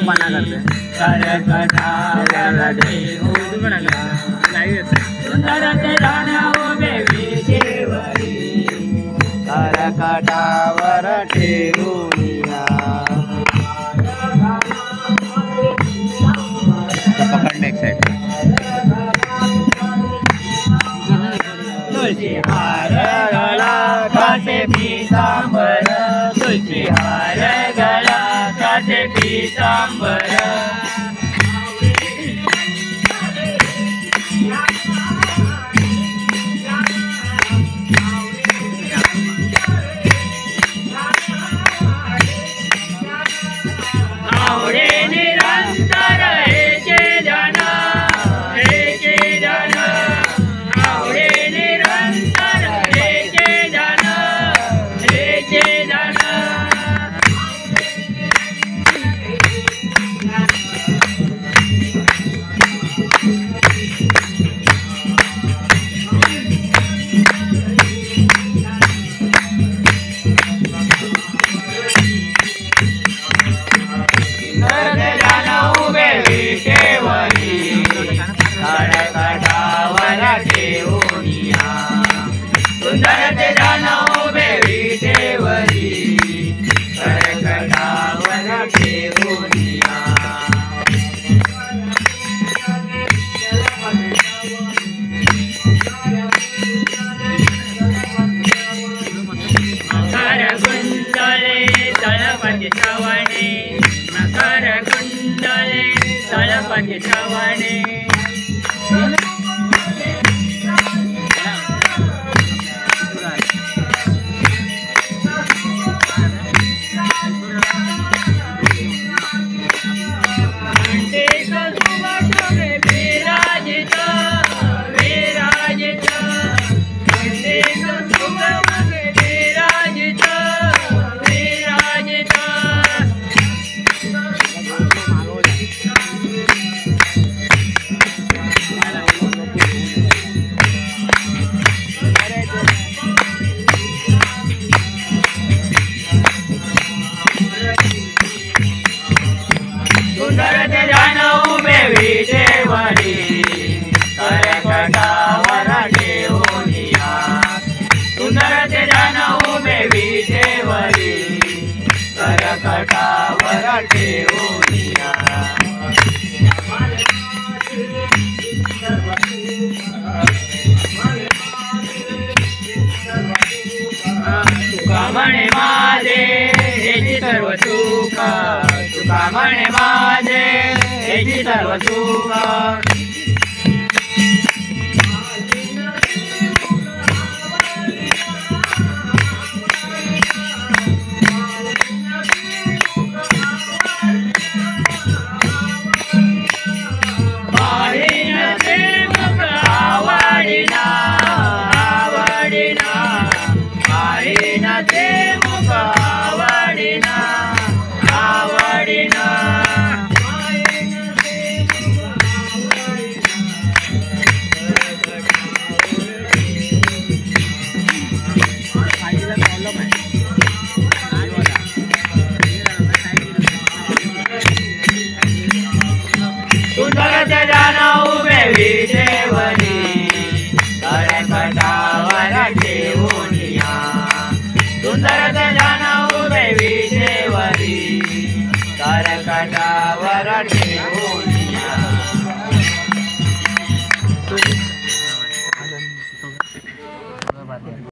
पाना करते करकटावर ठेवून सुंदर ते जाण उभे विटेवरी करकटावर ठेवून पकड़ने एक साइड तुलसी हार गळा कासे पीतांबर तुलसी हार गळा कासे पीतांबर आवडे निरंतर हेचे जन आवडे निरंतर हेचे जन उभे विटेवरी करकटावर ठेवूनिया सुंदर ते जाण उभे विटेवरी करकटावर ठेवूनिया मकर कुंडले तळपती श्रवणे मकर कुंडले तळपती श्रवणे सुंदर ते जाण उभे विटेवरी करकटावर ठेवूनिया सुंदर ते जाण उभे विटेवरी करकटावर ठेवूनिया तुका म्हणे माझे हेची सर्व सुख तुका म्हणे माझे हेची सर्व सुख पाहिन ते मुख आवडिना आवडिना पाहिन ते मुख आवडिना आवडिना सुंदर ते जाण उभे विटेवरी करकटावर ठेवूनिया सुंदर ते जाण उभे विटेवरी करकटावर ठेवूनिया